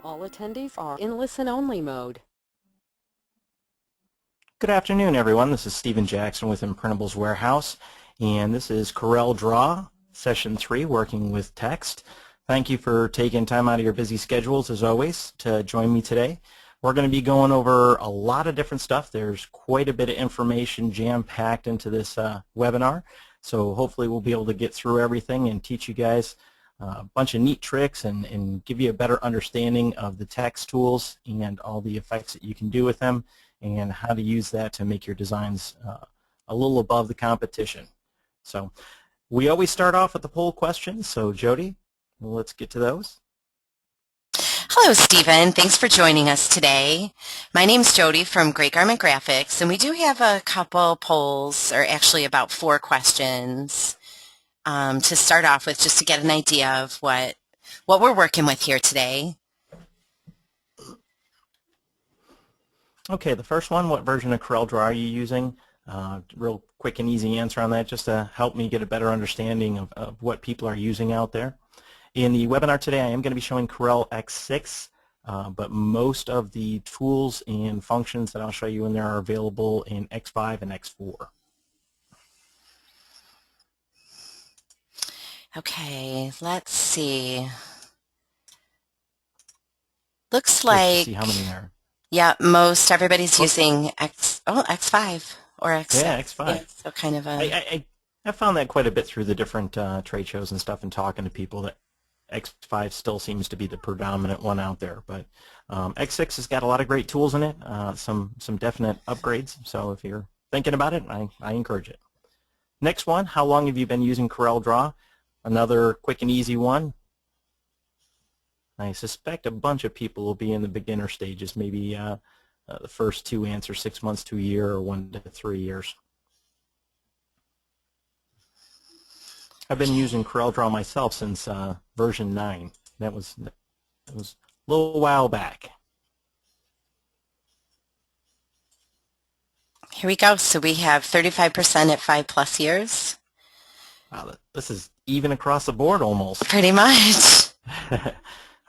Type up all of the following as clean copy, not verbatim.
All attendees are in listen-only mode. Good afternoon, everyone. This is Stephen Jackson with Imprintables Warehouse, and this is CorelDRAW, Session 3, working with text. Thank you for taking time out of your busy schedules, as always, to join me today. We're going to be going over a lot of different stuff. There's quite a bit of information jam-packed into this webinar, so hopefully we'll be able to get through everything and teach you guys a bunch of neat tricks and give you a better understanding of the text tools and all the effects that you can do with them and how to use that to make your designs a little above the competition. So we always start off with the poll questions, so Jody, let's get to those. Hello, Stephen. Thanks for joining us today. My name's Jody from Great Garment Graphics, and we do have a couple polls, or actually about 4 questions to start off with, just to get an idea of what we're working with here today. Okay, the first one, what version of CorelDRAW are you using? Real quick and easy answer on that, just to help me get a better understanding of what people are using out there. In the webinar today, I am going to be showing Corel X6, but most of the tools and functions that I'll show you in there are available in X5 and X4. Okay, let's see. Looks like, see how many there are. Yeah, everybody's using X5 or X6. Yeah, X5. Yeah, so kind of a... I found that quite a bit through the different trade shows and stuff and talking to people that X5 still seems to be the predominant one out there. But X6 has got a lot of great tools in it, some definite upgrades. So if you're thinking about it, I encourage it. Next one, how long have you been using CorelDRAW? Another quick and easy one. I suspect a bunch of people will be in the beginner stages, maybe the first 2 answer 6 months to a year or 1 to 3 years. I've been using CorelDRAW myself since version 9. That was a little while back. Here we go. So we have 35% at 5+ years. Wow, this is even across the board almost. Pretty much.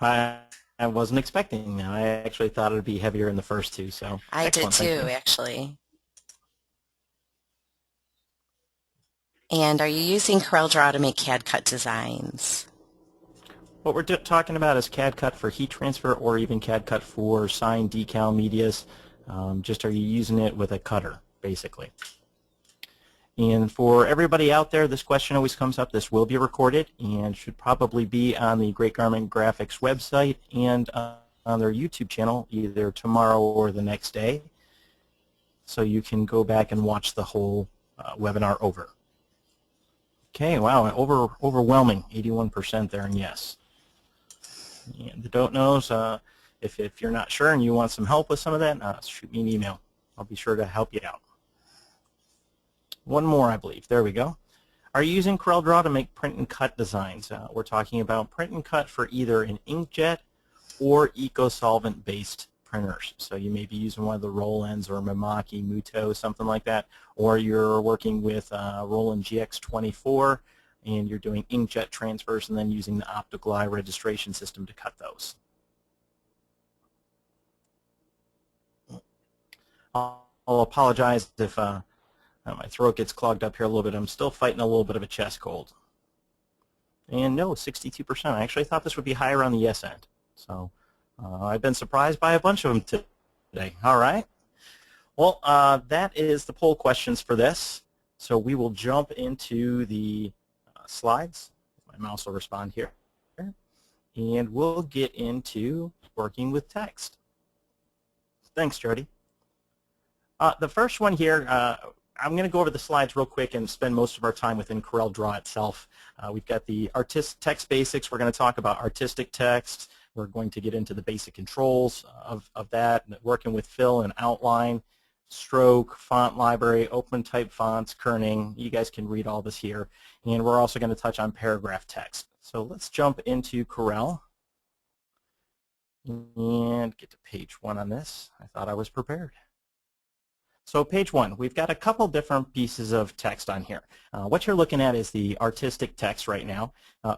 I wasn't expecting that. I actually thought it would be heavier in the first 2. So I did too, actually. And are you using CorelDRAW to make CAD cut designs? What we're talking about is CAD cut for heat transfer or even CAD cut for sign, decal, medias. Just are you using it with a cutter, basically. And for everybody out there, this question always comes up. This will be recorded and should probably be on the Great Garment Graphics website and on their YouTube channel either tomorrow or the next day. So you can go back and watch the whole webinar over. Okay, wow, overwhelming, 81% there, and yes. And the don't knows, if you're not sure and you want some help with some of that, shoot me an email. I'll be sure to help you out. One more, I believe. There we go. Are you using CorelDRAW to make print and cut designs? We're talking about print and cut for either an inkjet or eco-solvent-based printers. So you may be using one of the Roland's or Mimaki, Muto, something like that, or you're working with Roland GX24 and you're doing inkjet transfers and then using the optical eye registration system to cut those. I'll apologize if my throat gets clogged up here a little bit. I'm still fighting a little bit of a chest cold. And no, 62%. I actually thought this would be higher on the yes end. So I've been surprised by a bunch of them today. All right. Well, that is the poll questions for this. So we will jump into the slides. My mouse will respond here. And we'll get into working with text. Thanks, Jody. The first one here, I'm going to go over the slides real quick and spend most of our time within CorelDRAW itself. We've got the text basics. We're going to talk about artistic text. We're going to get into the basic controls of that, working with fill and outline, stroke, font library, open type fonts, kerning. You guys can read all this here. And we're also going to touch on paragraph text. So let's jump into Corel and get to page 1 on this. I thought I was prepared. So page 1, we've got a couple different pieces of text on here. What you're looking at is the artistic text right now,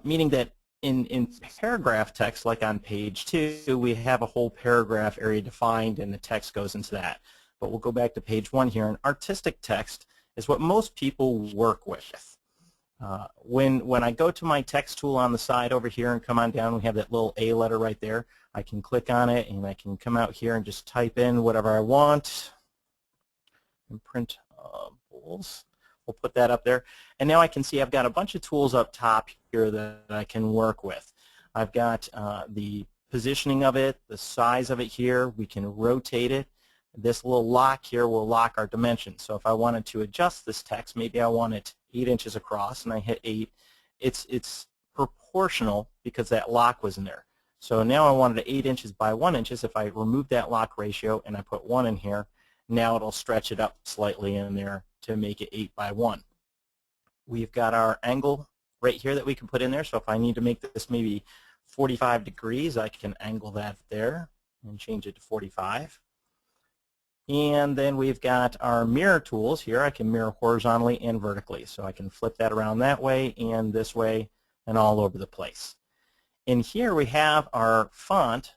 meaning that in paragraph text, like on page 2, we have a whole paragraph area defined and the text goes into that. But we'll go back to page 1 here. And artistic text is what most people work with. When I go to my text tool on the side over here and come on down, we have that little A letter right there. I can click on it and I can come out here and just type in whatever I want and print bulls. We'll put that up there. And now I can see I've got a bunch of tools up top here that I can work with. I've got the positioning of it, the size of it here. We can rotate it. This little lock here will lock our dimensions. So if I wanted to adjust this text, maybe I want it 8 inches across and I hit 8. It's proportional because that lock was in there. So now I wanted it 8 inches by 1 inches. If I remove that lock ratio and I put 1 in here, now it'll stretch it up slightly in there to make it 8 by 1. We've got our angle right here that we can put in there. So if I need to make this maybe 45 degrees, I can angle that there and change it to 45. And then we've got our mirror tools here. I can mirror horizontally and vertically. So I can flip that around that way and this way and all over the place. In here we have our font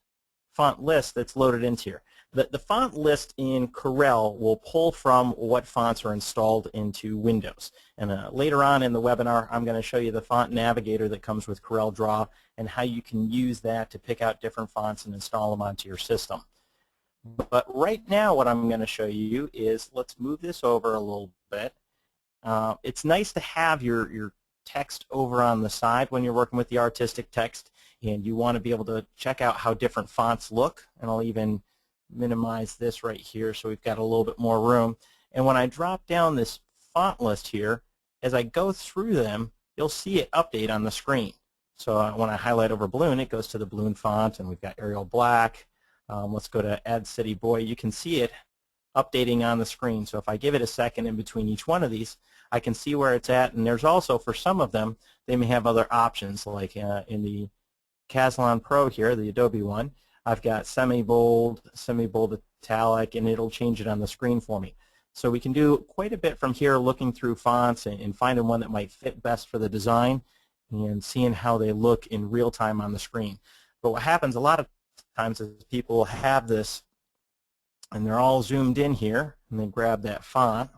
list that's loaded into here. The font list in Corel will pull from what fonts are installed into Windows. And later on in the webinar, I'm going to show you the font navigator that comes with CorelDRAW and how you can use that to pick out different fonts and install them onto your system. But right now what I'm going to show you is, let's move this over a little bit. It's nice to have your text over on the side when you're working with the artistic text, and you want to be able to check out how different fonts look. And I'll even minimize this right here so we've got a little bit more room. And when I drop down this font list here, as I go through them, you'll see it update on the screen. So when I highlight over balloon, it goes to the balloon font, and we've got Arial Black. Let's go to Add City Boy. You can see it updating on the screen. So if I give it a second in between each one of these, I can see where it's at. And there's also, for some of them, they may have other options, like in the Caslon Pro here, the Adobe one, I've got semi-bold, semi-bold italic, and it'll change it on the screen for me. So we can do quite a bit from here, looking through fonts and finding one that might fit best for the design and seeing how they look in real time on the screen. But what happens a lot of times is people have this and they're all zoomed in here and they grab that font,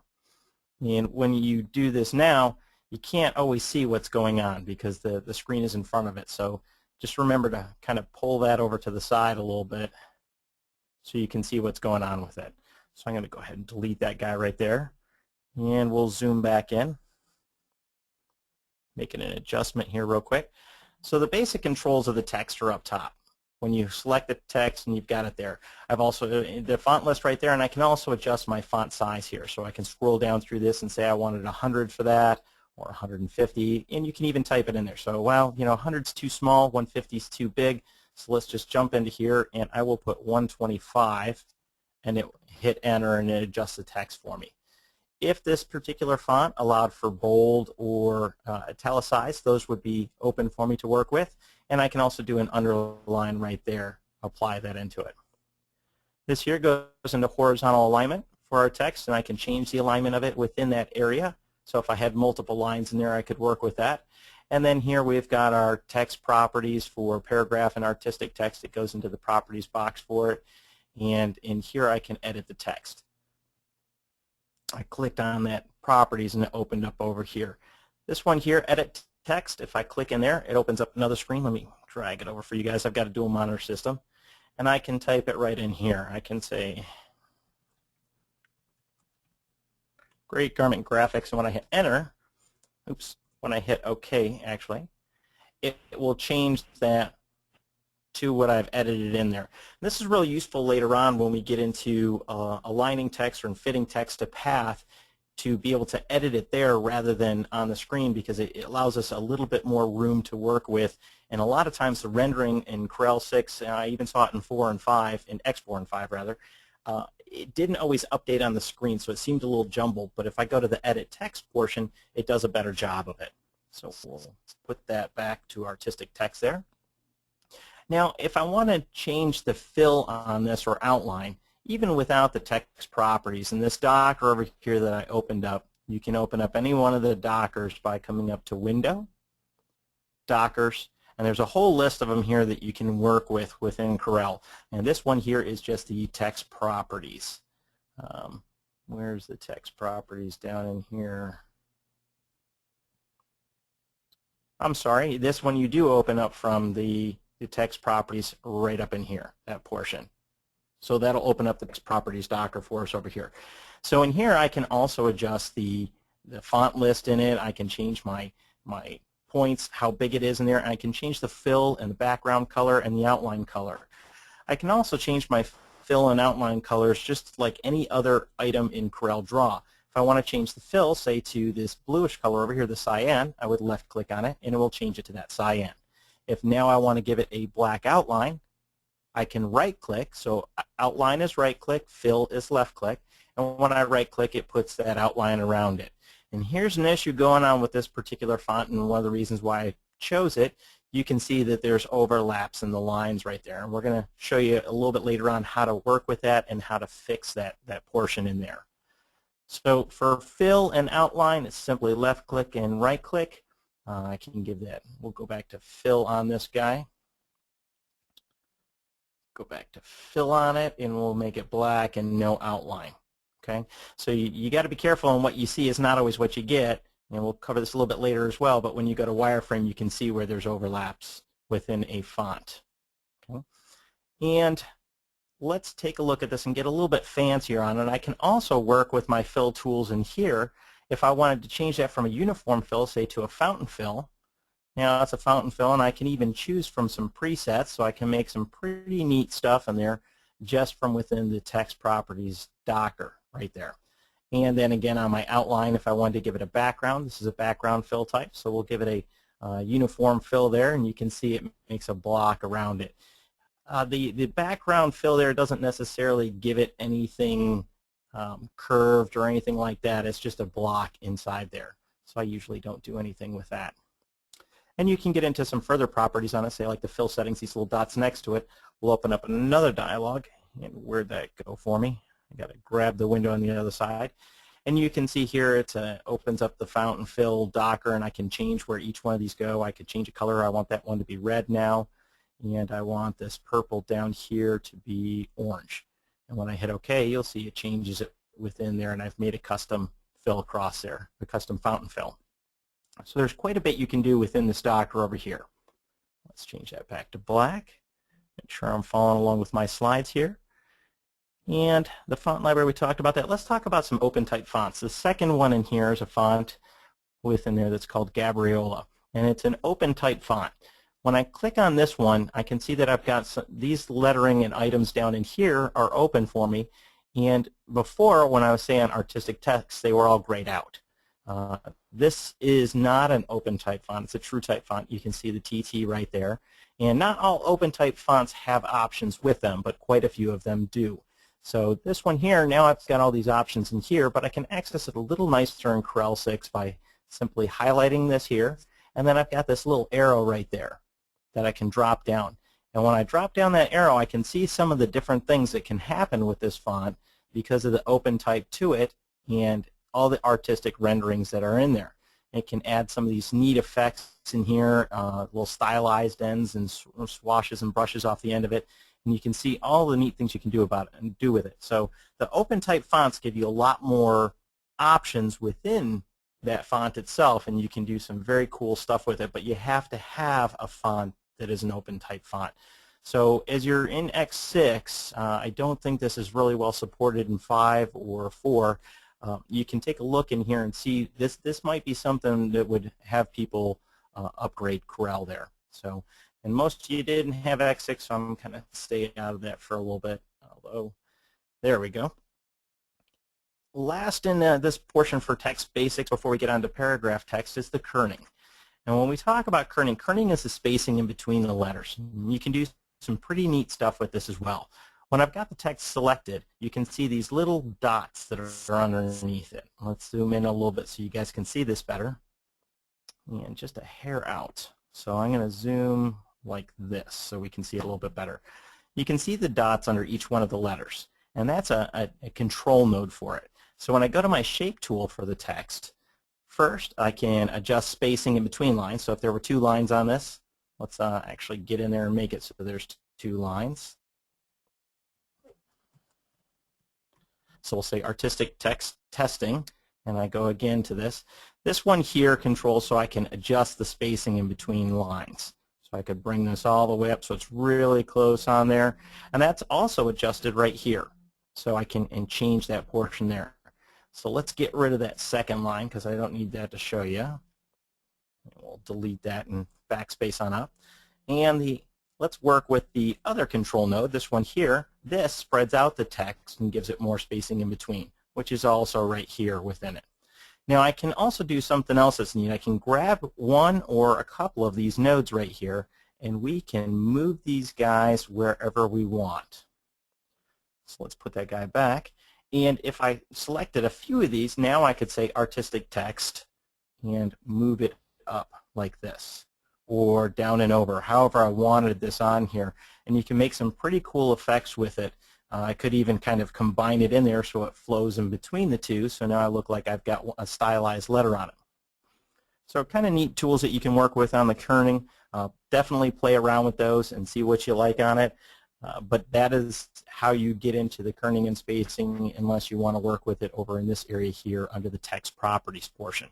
and when you do this now, you can't always see what's going on because the screen is in front of it. So just remember to kind of pull that over to the side a little bit so you can see what's going on with it. So I'm going to go ahead and delete that guy right there, and we'll zoom back in, making an adjustment here real quick. So the basic controls of the text are up top. When you select the text and you've got it there. I've also the font list right there, and I can also adjust my font size here. So I can scroll down through this and say I wanted 100 for that, or 150, and you can even type it in there. So, well, you know, 100's too small, 150's too big, so let's just jump into here, and I will put 125, and it hit enter, and it adjusts the text for me. If this particular font allowed for bold or italicized, those would be open for me to work with, and I can also do an underline right there, apply that into it. This here goes into horizontal alignment for our text, and I can change the alignment of it within that area. So if I had multiple lines in there, I could work with that. And then here we've got our text properties for paragraph and artistic text. It goes into the properties box for it. And in here I can edit the text. I clicked on that properties and it opened up over here. This one here, edit text, if I click in there, it opens up another screen. Let me drag it over for you guys. I've got a dual monitor system. And I can type it right in here. I can say Great Garment Graphics, and when I hit enter, when I hit OK, actually, it will change that to what I've edited in there. This is really useful later on when we get into aligning text or fitting text to path, to be able to edit it there rather than on the screen, because it allows us a little bit more room to work with. And a lot of times the rendering in Corel 6, and I even saw it in 4 and 5, in X4 and 5 rather, it didn't always update on the screen, so it seemed a little jumbled. But if I go to the edit text portion, it does a better job of it. So we'll put that back to artistic text there. Now, if I want to change the fill on this or outline, even without the text properties, in this docker over here that I opened up, you can open up any one of the dockers by coming up to Window, Dockers, And there's a whole list of them here that you can work with within Corel. And this one here is just the text properties. Where's the text properties down in here? I'm sorry, this one you do open up from the text properties right up in here, that portion. So that'll open up the text properties Docker for us over here. So in here I can also adjust the font list in it. I can change my points, how big it is in there, and I can change the fill and the background color and the outline color. I can also change my fill and outline colors just like any other item in CorelDRAW. If I want to change the fill, say to this bluish color over here, the cyan, I would left click on it and it will change it to that cyan. If now I want to give it a black outline, I can right click, so outline is right click, fill is left click, and when I right click it puts that outline around it. And here's an issue going on with this particular font, and one of the reasons why I chose it. You can see that there's overlaps in the lines right there, and we're going to show you a little bit later on how to work with that and how to fix that portion in there. So for fill and outline, it's simply left click and right click. I can give that, we'll go back to fill on this guy. Go back to fill on it, and we'll make it black and no outline. Okay, so you got to be careful, and what you see is not always what you get, and we'll cover this a little bit later as well, but when you go to wireframe you can see where there's overlaps within a font. Okay, and let's take a look at this and get a little bit fancier on it. I can also work with my fill tools in here. If I wanted to change that from a uniform fill, say, to a fountain fill, now it's a fountain fill, and I can even choose from some presets, so I can make some pretty neat stuff in there just from within the text properties Docker right there. And then again on my outline, if I wanted to give it a background, this is a background fill type, so we'll give it a uniform fill there, and you can see it makes a block around it. The background fill there doesn't necessarily give it anything curved or anything like that. It's just a block inside there, so I usually don't do anything with that. And you can get into some further properties on it, say like the fill settings, these little dots next to it. We'll open up another dialog, and where'd that go for me? I got to grab the window on the other side. And you can see here it opens up the fountain fill Docker, and I can change where each one of these go. I could change a color. I want that one to be red now, and I want this purple down here to be orange. And when I hit OK, you'll see it changes it within there, and I've made a custom fill across there, a custom fountain fill. So there's quite a bit you can do within this Docker over here. Let's change that back to black. Make sure I'm following along with my slides here. And the font library, we talked about that. Let's talk about some open type fonts. The second one in here is a font within there that's called Gabriola, and it's an open type font. When I click on this one, I can see that I've got these lettering and items down in here are open for me, and before, when I was saying artistic text, they were all grayed out. This is not an open type font. It's a true type font. You can see the TT right there. And not all open type fonts have options with them, but quite a few of them do. So this one here, now I've got all these options in here, but I can access it a little nicer in Corel 6 by simply highlighting this here, and then I've got this little arrow right there that I can drop down. And when I drop down that arrow, I can see some of the different things that can happen with this font because of the open type to it and all the artistic renderings that are in there. It can add some of these neat effects in here, little stylized ends and swashes and brushes off the end of it. And you can see all the neat things you can do about it and do with it. So the open type fonts give you a lot more options within that font itself, and you can do some very cool stuff with it, but you have to have a font that is an open type font. So as you're in X6, I don't think this is really well supported in 5 or 4. You can take a look in here and see this might be something that would have people upgrade Corel there. So, and most of you didn't have X6, so I'm kind of staying out of that for a little bit. Although, there we go. Last in this portion for text basics before we get on to paragraph text is the kerning. And when we talk about kerning, kerning is the spacing in between the letters. You can do some pretty neat stuff with this as well. When I've got the text selected, you can see these little dots that are underneath it. Let's zoom in a little bit so you guys can see this better. And just a hair out. So I'm going to zoom like this so we can see it a little bit better. You can see the dots under each one of the letters, and that's a control node for it. So when I go to my shape tool for the text, first I can adjust spacing in between lines. So if there were 2 lines on this, Let's actually get in there and make it so there's 2 lines. So we'll say artistic text testing, and I go again to this. This one here controls so I can adjust the spacing in between lines. So I could bring this all the way up so it's really close on there. And that's also adjusted right here. So I can change that portion there. So let's get rid of that second line because I don't need that to show you. We'll delete that and backspace on up. And let's work with the other control node, this one here. This spreads out the text and gives it more spacing in between, which is also right here within it. Now I can also do something else that's neat. I can grab one or a couple of these nodes right here, and we can move these guys wherever we want. So let's put that guy back. And if I selected a few of these, now I could say artistic text and move it up like this, or down and over, however I wanted this on here. And you can make some pretty cool effects with it. I could even kind of combine it in there so it flows in between the two, so now I look like I've got a stylized letter on it. So kind of neat tools that you can work with on the kerning. Definitely play around with those and see what you like on it. But that is how you get into the kerning and spacing unless you want to work with it over in this area here under the text properties portion.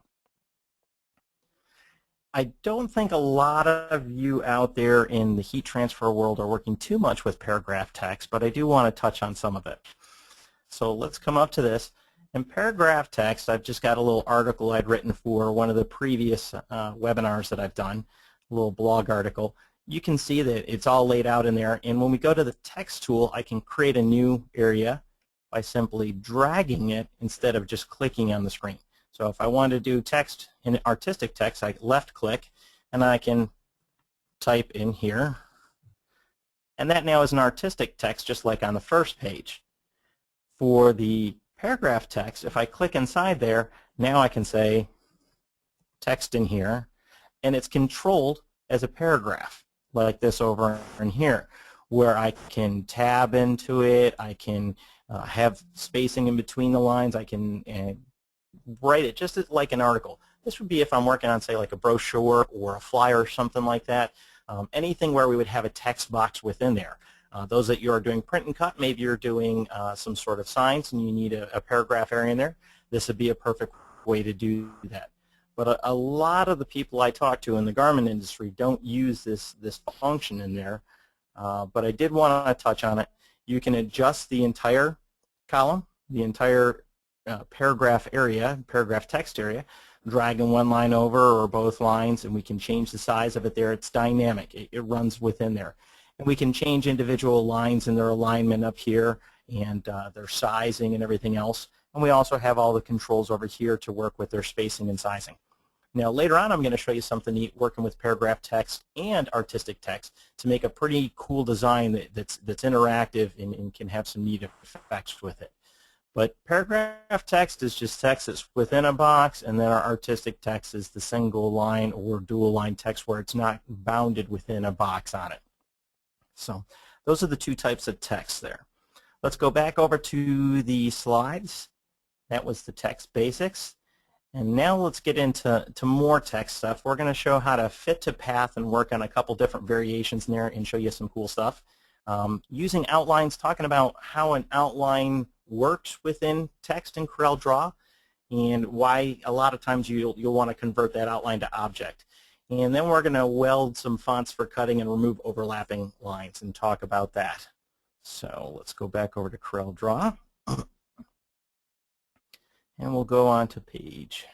I don't think a lot of you out there in the heat transfer world are working too much with paragraph text, but I do want to touch on some of it. So let's come up to this. In paragraph text, I've just got a little article I'd written for one of the previous webinars that I've done, a little blog article. You can see that it's all laid out in there, and when we go to the text tool, I can create a new area by simply dragging it instead of just clicking on the screen. So if I want to do text in artistic text, I left click and I can type in here. And that now is an artistic text just like on the first page. For the paragraph text, if I click inside there, now I can say text in here, and it's controlled as a paragraph like this over in here, where I can tab into it, I can have spacing in between the lines, I can write it just like an article. This would be if I'm working on, say, like a brochure or a flyer or something like that. Anything where we would have a text box within there. Those that you are doing print and cut, maybe you're doing some sort of signs and you need a paragraph area in there, this would be a perfect way to do that. But a lot of the people I talk to in the garment industry don't use this function in there, but I did want to touch on it. You can adjust the entire column, the entire paragraph area, paragraph text area, dragging one line over or both lines, and we can change the size of it there. It's dynamic. It runs within there. And we can change individual lines and their alignment up here and their sizing and everything else. And we also have all the controls over here to work with their spacing and sizing. Now later on I'm going to show you something neat working with paragraph text and artistic text to make a pretty cool design that's interactive and can have some neat effects with it. But paragraph text is just text that's within a box, and then our artistic text is the single line or dual line text where it's not bounded within a box on it. So those are the two types of text there. Let's go back over to the slides. That was the text basics. And now let's get into more text stuff. We're going to show how to fit to path and work on a couple different variations in there and show you some cool stuff. Using outlines, talking about how an outline works within text in CorelDRAW and why a lot of times you'll want to convert that outline to object. And then we're going to weld some fonts for cutting and remove overlapping lines and talk about that. So let's go back over to CorelDRAW. And we'll go on to page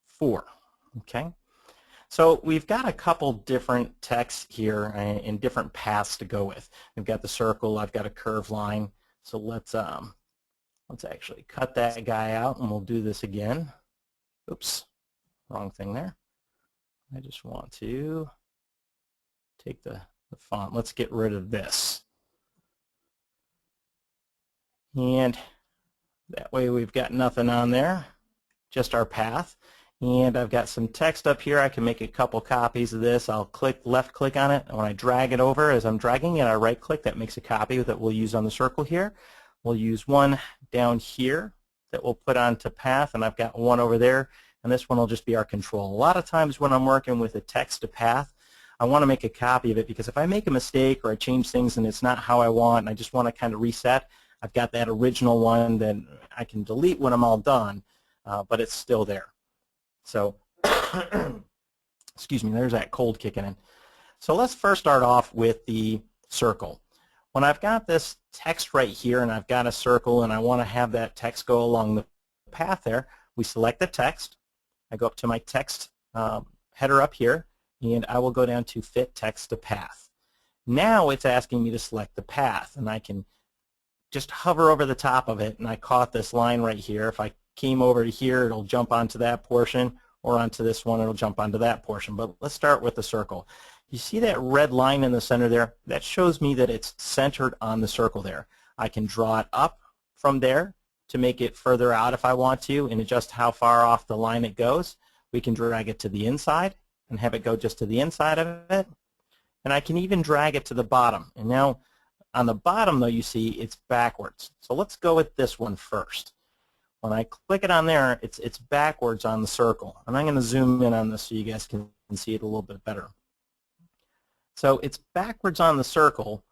4. Okay. So we've got a couple different texts here and different paths to go with. We've got the circle, I've got a curved line. So let's actually cut that guy out and we'll do this again. Oops, wrong thing there. I just want to take the font. Let's get rid of this. And that way we've got nothing on there, just our path. And I've got some text up here. I can make a couple copies of this. I'll left click on it, and when I drag it over, as I'm dragging it, I right click. That makes a copy that we'll use on the circle here. We'll use one down here that we'll put onto path, and I've got one over there and this one will just be our control. A lot of times when I'm working with a text to path, I want to make a copy of it because if I make a mistake or I change things and it's not how I want and I just want to kind of reset, I've got that original one that I can delete when I'm all done, but it's still there. So, excuse me, there's that cold kicking in. So let's first start off with the circle. When I've got this text right here and I've got a circle and I want to have that text go along the path there, we select the text. I go up to my text header up here, and I will go down to Fit Text to Path. Now it's asking me to select the path, and I can just hover over the top of it, and I caught this line right here. If I came over to here, it'll jump onto that portion, or onto this one, it'll jump onto that portion. But let's start with the circle. You see that red line in the center there? That shows me that it's centered on the circle there. I can draw it up from there to make it further out if I want to and adjust how far off the line it goes. We can drag it to the inside and have it go just to the inside of it. And I can even drag it to the bottom. And now on the bottom, though, you see it's backwards. So let's go with this one first. When I click it on there, it's backwards on the circle. And I'm going to zoom in on this so you guys can see it a little bit better. So it's backwards on the circle,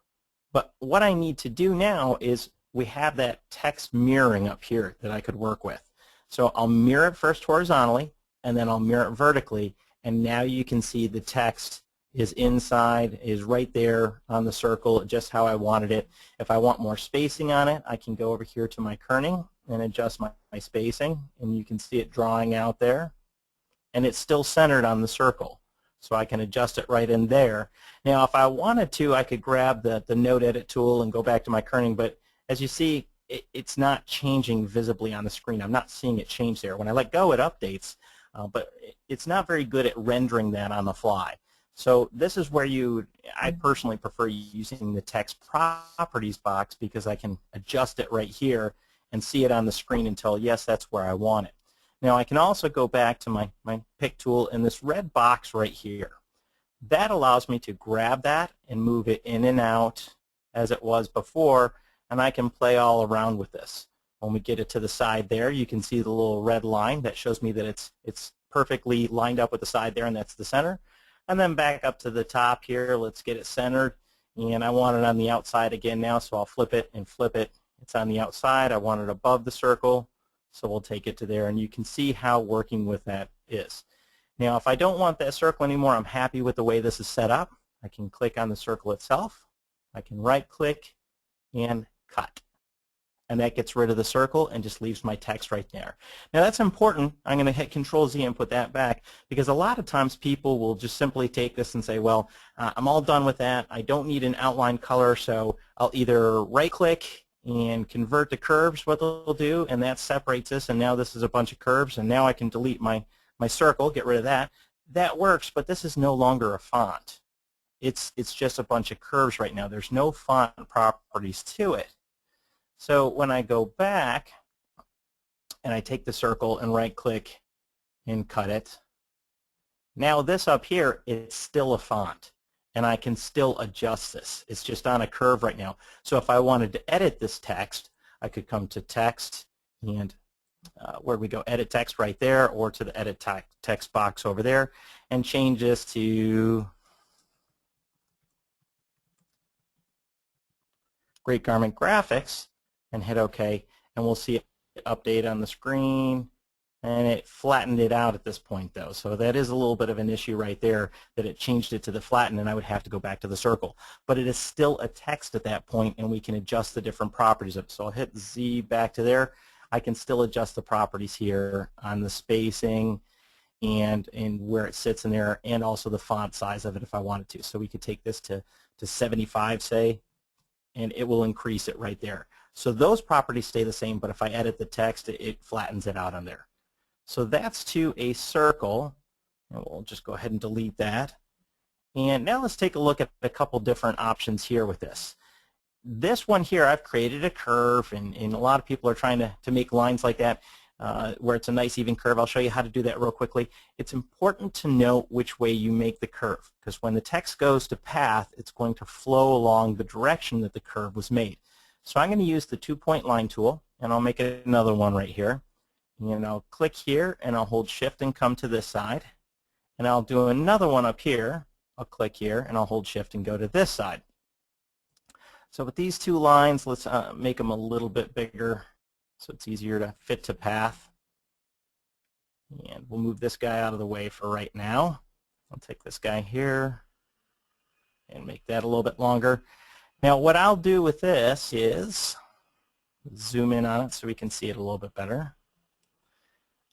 but what I need to do now is we have that text mirroring up here that I could work with. So I'll mirror it first horizontally, and then I'll mirror it vertically, and now you can see the text is inside, is right there on the circle, just how I wanted it. If I want more spacing on it, I can go over here to my kerning and adjust my spacing, and you can see it drawing out there, and it's still centered on the circle. So I can adjust it right in there. Now, if I wanted to, I could grab the Node Edit tool and go back to my kerning, but as you see, it's not changing visibly on the screen. I'm not seeing it change there. When I let go, it updates, but it's not very good at rendering that on the fly. So this is where I personally prefer using the text properties box because I can adjust it right here and see it on the screen and tell, yes, that's where I want it. Now I can also go back to my pick tool and this red box right here. That allows me to grab that and move it in and out as it was before, and I can play all around with this. When we get it to the side there, you can see the little red line that shows me that it's perfectly lined up with the side there, and that's the center. And then back up to the top here, let's get it centered. And I want it on the outside again now, so I'll flip it and flip it. It's on the outside. I want it above the circle, so we'll take it to there. And you can see how working with that is. Now, if I don't want that circle anymore, I'm happy with the way this is set up. I can click on the circle itself. I can right-click and cut. And that gets rid of the circle and just leaves my text right there. Now that's important. I'm going to hit Control-Z and put that back because a lot of times people will just simply take this and say, well, I'm all done with that. I don't need an outline color, so I'll either right-click and convert to curves, what they'll do, and that separates this, and now this is a bunch of curves, and now I can delete my circle, get rid of that. That works, but this is no longer a font. It's just a bunch of curves right now. There's no font properties to it. So when I go back and I take the circle and right-click and cut it, now this up here is still a font, and I can still adjust this. It's just on a curve right now. So if I wanted to edit this text, I could come to Text and where we go, Edit Text right there, or to the Edit Text box over there, and change this to Great Garment Graphics, and hit OK, and we'll see it update on the screen, and it flattened it out at this point though, so that is a little bit of an issue right there that it changed it to the flatten, and I would have to go back to the circle, but it is still a text at that point, and we can adjust the different properties of it. So I'll hit Z back to there. I can still adjust the properties here on the spacing and where it sits in there, and also the font size of it if I wanted to. So we could take this to 75, say, and it will increase it right there. So those properties stay the same, but if I edit the text, it flattens it out on there. So that's to a circle, and we'll just go ahead and delete that. And now let's take a look at a couple different options here with this. This one here, I've created a curve, and a lot of people are trying to make lines like that where it's a nice even curve. I'll show you how to do that real quickly. It's important to note which way you make the curve, because when the text goes to path, it's going to flow along the direction that the curve was made. So I'm going to use the 2-point line tool, and I'll make another one right here. And I'll click here and I'll hold shift and come to this side. And I'll do another one up here. I'll click here and I'll hold shift and go to this side. So with these two lines, let's make them a little bit bigger so it's easier to fit to path. And we'll move this guy out of the way for right now. I'll take this guy here and make that a little bit longer. Now what I'll do with this is zoom in on it so we can see it a little bit better.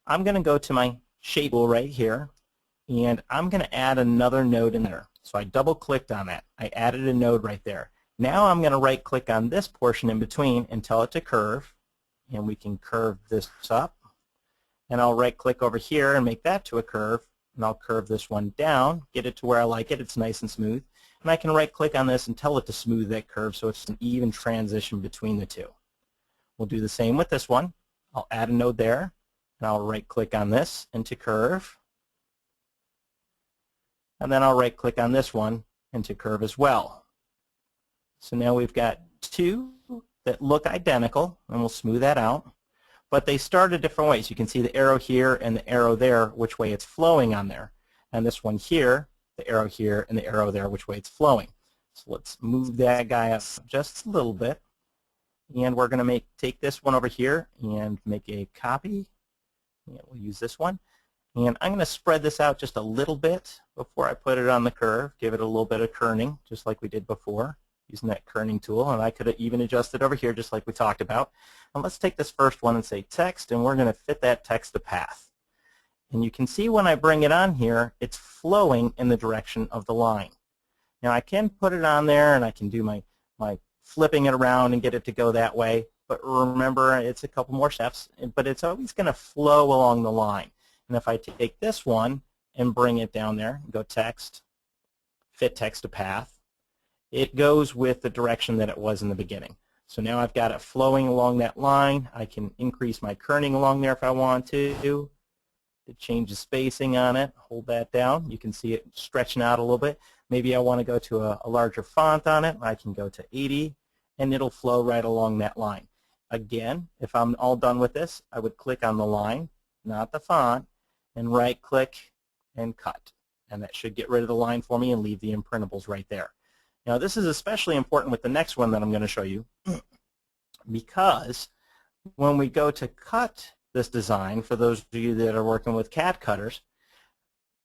I'm going to go to my shape tool right here, and I'm going to add another node in there. So I double clicked on that. I added a node right there. Now I'm going to right click on this portion in between and tell it to curve, and we can curve this up. And I'll right click over here and make that to a curve, and I'll curve this one down, get it to where I like it. It's nice and smooth. And I can right click on this and tell it to smooth that curve so it's an even transition between the two. We'll do the same with this one. I'll add a node there, and I'll right click on this and to curve. And then I'll right click on this one and to curve as well. So now we've got two that look identical, and we'll smooth that out. But they start a different ways. You can see the arrow here and the arrow there, which way it's flowing on there. And this one here, the arrow here and the arrow there, which way it's flowing. So let's move that guy up just a little bit. And we're going to take this one over here and make a copy. And we'll use this one. And I'm going to spread this out just a little bit before I put it on the curve, give it a little bit of kerning, just like we did before, using that kerning tool. And I could have even adjusted over here, just like we talked about. And let's take this first one and say text, and we're going to fit that text to path. And you can see when I bring it on here, it's flowing in the direction of the line. Now I can put it on there, and I can do my flipping it around and get it to go that way. But remember, it's a couple more steps, but it's always going to flow along the line. And if I take this one and bring it down there, go text, fit text to path, it goes with the direction that it was in the beginning. So now I've got it flowing along that line. I can increase my kerning along there if I want to change the spacing on it, hold that down. You can see it stretching out a little bit. Maybe I want to go to a larger font on it. I can go to 80, and it'll flow right along that line. Again, if I'm all done with this, I would click on the line, not the font, and right-click and cut. And that should get rid of the line for me and leave the imprintables right there. Now, this is especially important with the next one that I'm going to show you because when we go to cut this design, for those of you that are working with CAD cutters,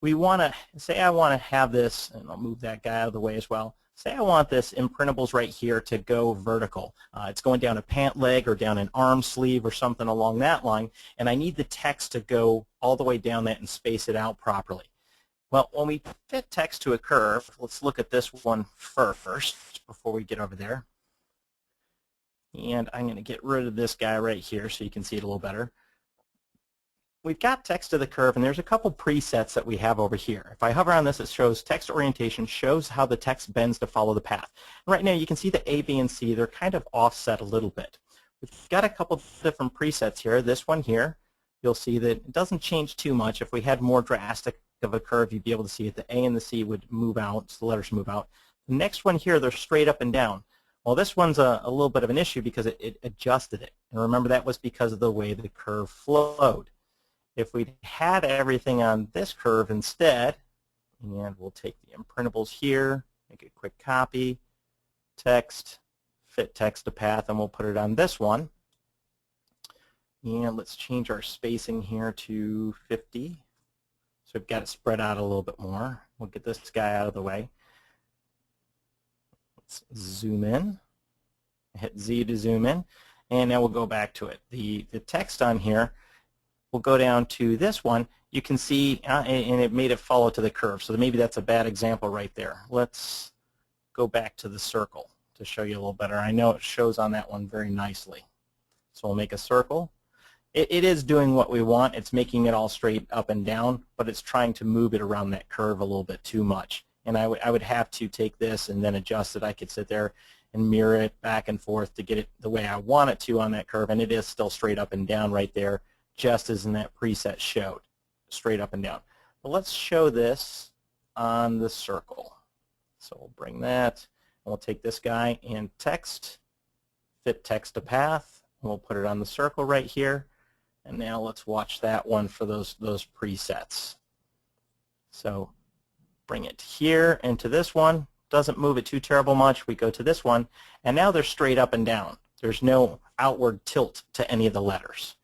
we want to, say I want to have this, and I'll move that guy out of the way as well. Say I want this imprintables right here to go vertical. It's going down a pant leg or down an arm sleeve or something along that line, and I need the text to go all the way down that and space it out properly. Well, when we fit text to a curve, let's look at this one first before we get over there. And I'm going to get rid of this guy right here so you can see it a little better. We've got text to the curve, and there's a couple presets that we have over here. If I hover on this, it shows text orientation, shows how the text bends to follow the path. And right now, you can see the A, B, and C. They're kind of offset a little bit. We've got a couple different presets here. This one here, you'll see that it doesn't change too much. If we had more drastic of a curve, you'd be able to see it. The A and the C would move out, so the letters move out. The next one here, they're straight up and down. Well, this one's a little bit of an issue because it adjusted it. And remember, that was because of the way the curve flowed. If we had everything on this curve instead, and we'll take the imprintables here, make a quick copy, text, fit text to path, and we'll put it on this one. And let's change our spacing here to 50. So we've got it spread out a little bit more. We'll get this guy out of the way. Let's zoom in, hit Z to zoom in, and now we'll go back to it. The text on here, we'll go down to this one. You can see, and it made it follow to the curve. So maybe that's a bad example right there. Let's go back to the circle to show you a little better. I know it shows on that one very nicely. So we'll make a circle. It is doing what we want. It's making it all straight up and down, but it's trying to move it around that curve a little bit too much. And I would have to take this and then adjust it. I could sit there and mirror it back and forth to get it the way I want it to on that curve, and it is still straight up and down right there, just as in that preset showed, straight up and down. But let's show this on the circle. So we'll bring that, and we'll take this guy and text, fit text to path, and we'll put it on the circle right here. And now let's watch that one for those presets. So bring it here into this one. Doesn't move it too terrible much. We go to this one, and now they're straight up and down. There's no outward tilt to any of the letters.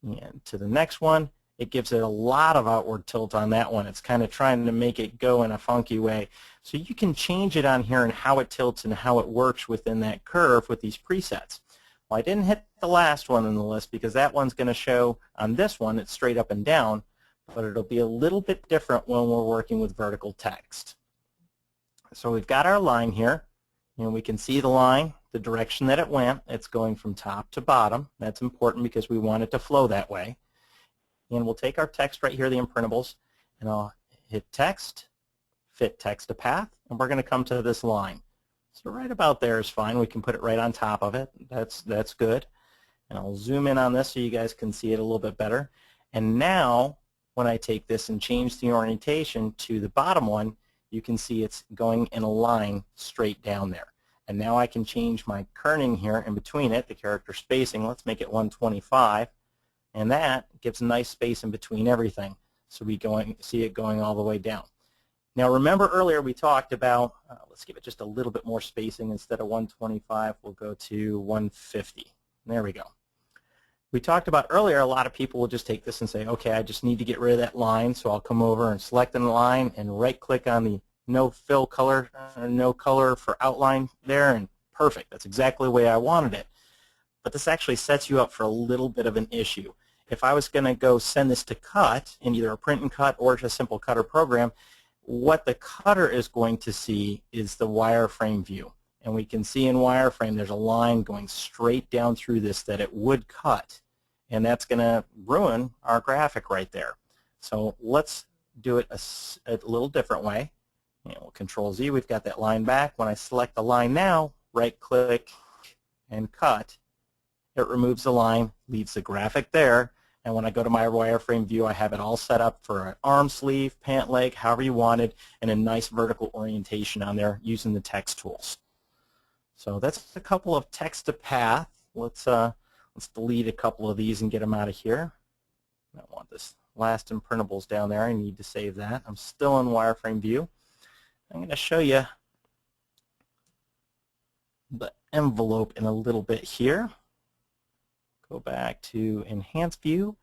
And to the next one, it gives it a lot of outward tilt on that one. It's kind of trying to make it go in a funky way. So you can change it on here and how it tilts and how it works within that curve with these presets. Well, I didn't hit the last one in the list because that one's going to show on this one it's straight up and down, but it'll be a little bit different when we're working with vertical text. So we've got our line here, and we can see the line, the direction that it went. It's going from top to bottom. That's important because we want it to flow that way. And we'll take our text right here, the imprintables, and I'll hit text, fit text to path, and we're going to come to this line. So right about there is fine. We can put it right on top of it. That's good. And I'll zoom in on this so you guys can see it a little bit better. And now when I take this and change the orientation to the bottom one, you can see it's going in a line straight down there. And now I can change my kerning here in between it, the character spacing. Let's make it 125. And that gives a nice space in between everything. So we see it going all the way down. Now remember earlier we talked about, let's give it just a little bit more spacing. Instead of 125, we'll go to 150. There we go. We talked about earlier, a lot of people will just take this and say, okay, I just need to get rid of that line, so I'll come over and select the line and right-click on the no fill color, no color for outline there, and perfect. That's exactly the way I wanted it. But this actually sets you up for a little bit of an issue. If I was going to go send this to cut in either a print and cut or just a simple cutter program, what the cutter is going to see is the wireframe view. And we can see in wireframe there's a line going straight down through this that it would cut. And that's going to ruin our graphic right there. So let's do it a little different way. And we'll Control Z. We've got that line back. When I select the line now, right-click and cut, it removes the line, leaves the graphic there. And when I go to my wireframe view, I have it all set up for an arm sleeve, pant leg, however you want it, and a nice vertical orientation on there using the text tools. So that's a couple of text to path. Let's delete a couple of these and get them out of here. I don't want this last imprintables down there. I need to save that. I'm still in wireframe view. I'm going to show you the envelope in a little bit here. Go back to Enhance View.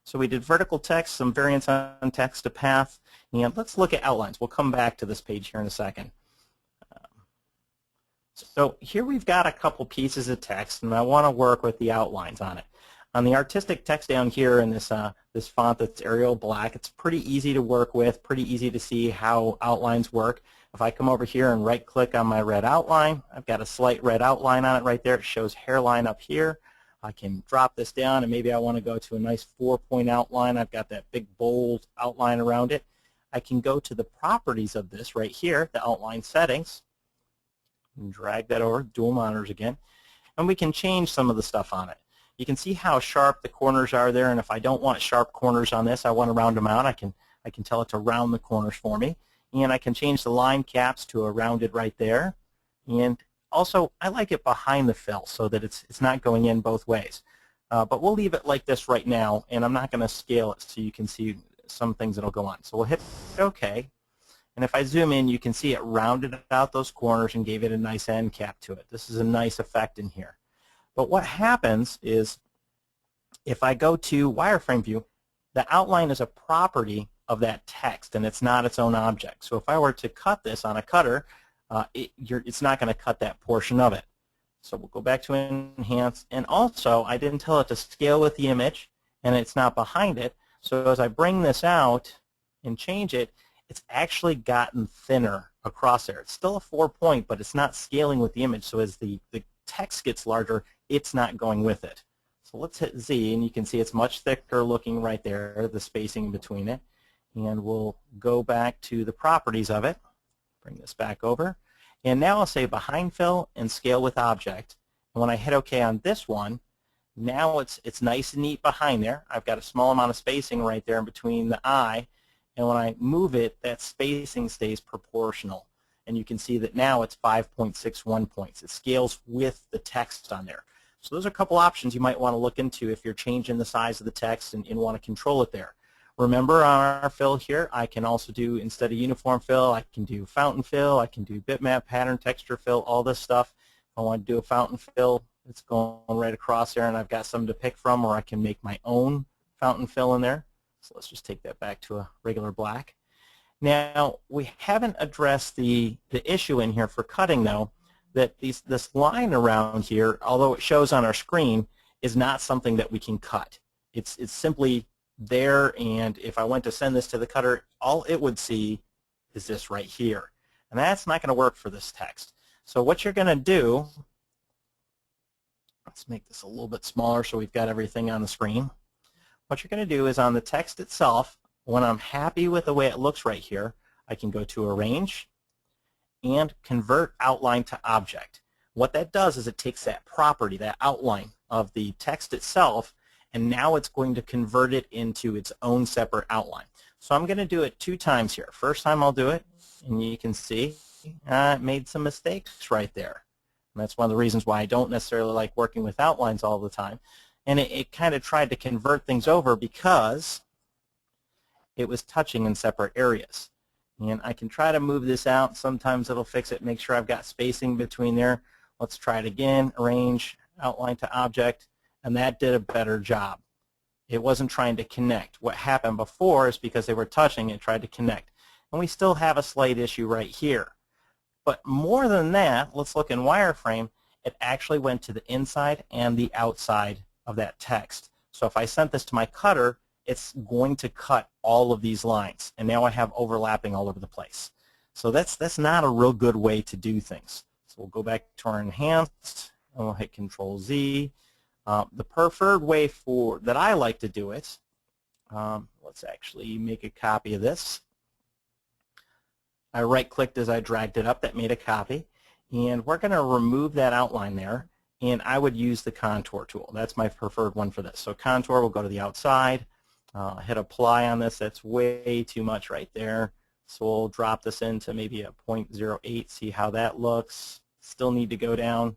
So we did vertical text, some variants on text to path, and let's look at outlines. We'll come back to this page here in a second. So here we've got a couple pieces of text, and I want to work with the outlines on it. On the artistic text down here in this font that's Arial Black, it's pretty easy to work with, pretty easy to see how outlines work. If I come over here and right-click on my red outline, I've got a slight red outline on it right there. It shows hairline up here. I can drop this down, and maybe I want to go to a nice 4-point outline. I've got that big, bold outline around it. I can go to the properties of this right here, the outline settings, and drag that over, dual monitors again, and we can change some of the stuff on it. You can see how sharp the corners are there, and if I don't want sharp corners on this, I want to round them out, I can tell it to round the corners for me, and I can change the line caps to a rounded right there. And also, I like it behind the fill so that it's not going in both ways. But we'll leave it like this right now, and I'm not going to scale it so you can see some things that will go on. So we'll hit OK. And if I zoom in, you can see it rounded out those corners and gave it a nice end cap to it. This is a nice effect in here. But what happens is if I go to wireframe view, the outline is a property of that text, and it's not its own object. So if I were to cut this on a cutter, it's not going to cut that portion of it. So we'll go back to Enhance. And also, I didn't tell it to scale with the image, and it's not behind it. So as I bring this out and change it, it's actually gotten thinner across there. It's still a 4-point, but it's not scaling with the image. So as the text gets larger, it's not going with it. So let's hit Z, and you can see it's much thicker looking right there, the spacing between it. And we'll go back to the properties of it. Bring this back over. And now I'll say behind fill and scale with object. And when I hit OK on this one, now it's nice and neat behind there. I've got a small amount of spacing right there in between the eye. And when I move it, that spacing stays proportional. And you can see that now it's 5.61 points. It scales with the text on there. So those are a couple options you might want to look into if you're changing the size of the text and want to control it there. Remember on our fill here, I can also do, instead of uniform fill, I can do fountain fill, I can do bitmap, pattern, texture fill, all this stuff. If I want to do a fountain fill, it's going right across there and I've got some to pick from, or I can make my own fountain fill in there. So let's just take that back to a regular black. Now, we haven't addressed the issue in here for cutting, though, that this line around here, although it shows on our screen, is not something that we can cut. It's simply there, and if I went to send this to the cutter, all it would see is this right here. And that's not going to work for this text. So what you're going to do, let's make this a little bit smaller so we've got everything on the screen. What you're going to do is on the text itself, when I'm happy with the way it looks right here, I can go to Arrange and Convert Outline to Object. What that does is it takes that property, that outline of the text itself, and now it's going to convert it into its own separate outline. So I'm going to do it 2 times here. First time I'll do it, and you can see I made some mistakes right there. And that's one of the reasons why I don't necessarily like working with outlines all the time. And it kind of tried to convert things over because it was touching in separate areas. And I can try to move this out. Sometimes it'll fix it, make sure I've got spacing between there. Let's try it again. Arrange, Outline to Object. And that did a better job. It wasn't trying to connect. What happened before is because they were touching, it tried to connect. And we still have a slight issue right here. But more than that, let's look in wireframe. It actually went to the inside and the outside of that text. So if I sent this to my cutter, it's going to cut all of these lines. And now I have overlapping all over the place. So that's not a real good way to do things. So we'll go back to our Enhanced, and we'll hit Control-Z. The preferred way that I like to do it, let's actually make a copy of this. I right-clicked as I dragged it up. That made a copy. And we're going to remove that outline there, and I would use the Contour tool. That's my preferred one for this. So Contour will go to the outside. Hit Apply on this. That's way too much right there. So we'll drop this into maybe a 0.08, see how that looks. Still need to go down,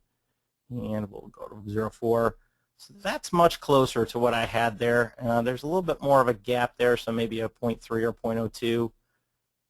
and we'll go to 0.4. So that's much closer to what I had there. There's a little bit more of a gap there, so maybe a 0.3 or 0.02.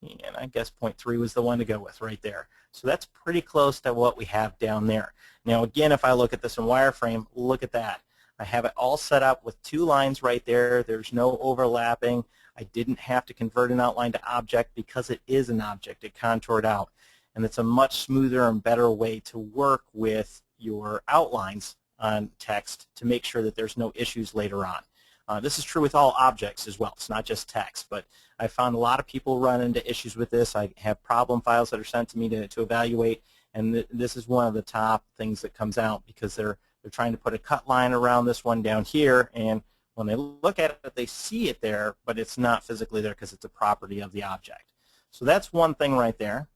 And I guess 0.3 was the one to go with right there. So that's pretty close to what we have down there. Now again, if I look at this in wireframe, look at that. I have it all set up with 2 lines right there. There's no overlapping. I didn't have to convert an outline to object because it is an object. It contoured out. And it's a much smoother and better way to work with your outlines on text to make sure that there's no issues later on. This is true with all objects as well. It's not just text, but I found a lot of people run into issues with this. I have problem files that are sent to me to evaluate, and this is one of the top things that comes out because they're trying to put a cut line around this one down here, and when they look at it, they see it there, but it's not physically there because it's a property of the object. So that's one thing right there.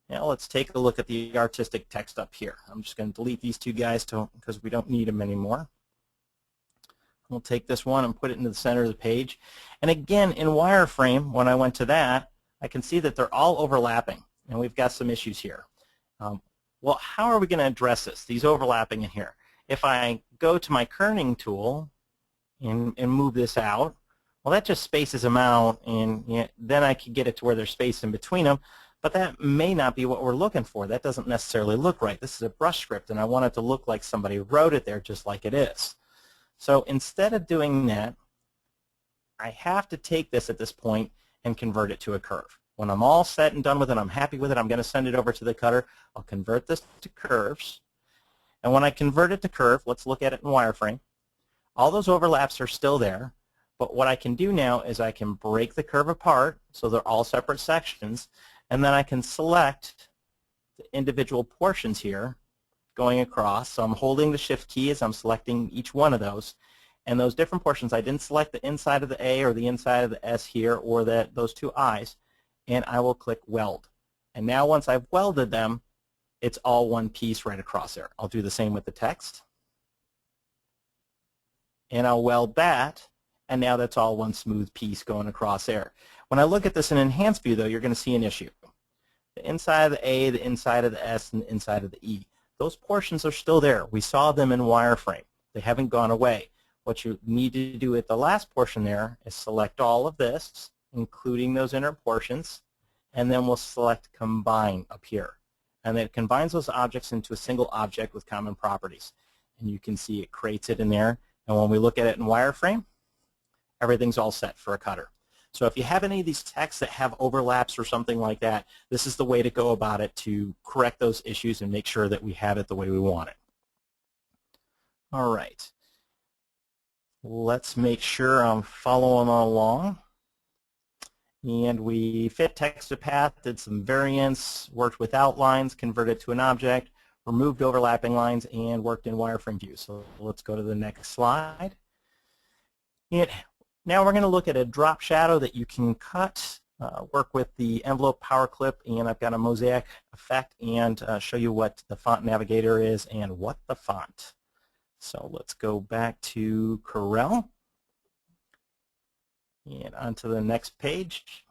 Now let's take a look at the artistic text up here. I'm just going to delete these 2 guys because we don't need them anymore. We'll take this one and put it into the center of the page. And again, in wireframe, when I went to that, I can see that they're all overlapping, and we've got some issues here. Well, how are we going to address this, these overlapping in here? If I go to my kerning tool and move this out, well, that just spaces them out, and then I can get it to where there's space in between them. But that may not be what we're looking for. That doesn't necessarily look right. This is a brush script, and I want it to look like somebody wrote it there just like it is. So instead of doing that, I have to take this at this point and convert it to a curve. When I'm all set and done with it, I'm happy with it, I'm going to send it over to the cutter. I'll convert this to curves. And when I convert it to curve, let's look at it in wireframe. All those overlaps are still there, but what I can do now is I can break the curve apart so they're all separate sections, and then I can select the individual portions here going across. So I'm holding the Shift key as I'm selecting each one of those. And those different portions, I didn't select the inside of the A or the inside of the S here or those 2 I's, and I will click Weld. And now once I've welded them, it's all one piece right across there. I'll do the same with the text. And I'll weld that, and now that's all one smooth piece going across there. When I look at this in Enhanced View, though, you're going to see an issue. The inside of the A, the inside of the S, and the inside of the E. Those portions are still there. We saw them in wireframe. They haven't gone away. What you need to do at the last portion there is select all of this, including those inner portions, and then we'll select Combine up here. And then it combines those objects into a single object with common properties. And you can see it creates it in there. And when we look at it in wireframe, everything's all set for a cutter. So if you have any of these texts that have overlaps or something like that, this is the way to go about it to correct those issues and make sure that we have it the way we want it. All right. Let's make sure I'm following along. And we fit text to path, did some variants, worked with outlines, converted to an object, removed overlapping lines, and worked in wireframe view. So let's go to the next slide. And now we're going to look at a drop shadow that you can cut, work with the envelope power clip, and I've got a mosaic effect, and show you what the font navigator is and what the font. So let's go back to Corel and onto the next page.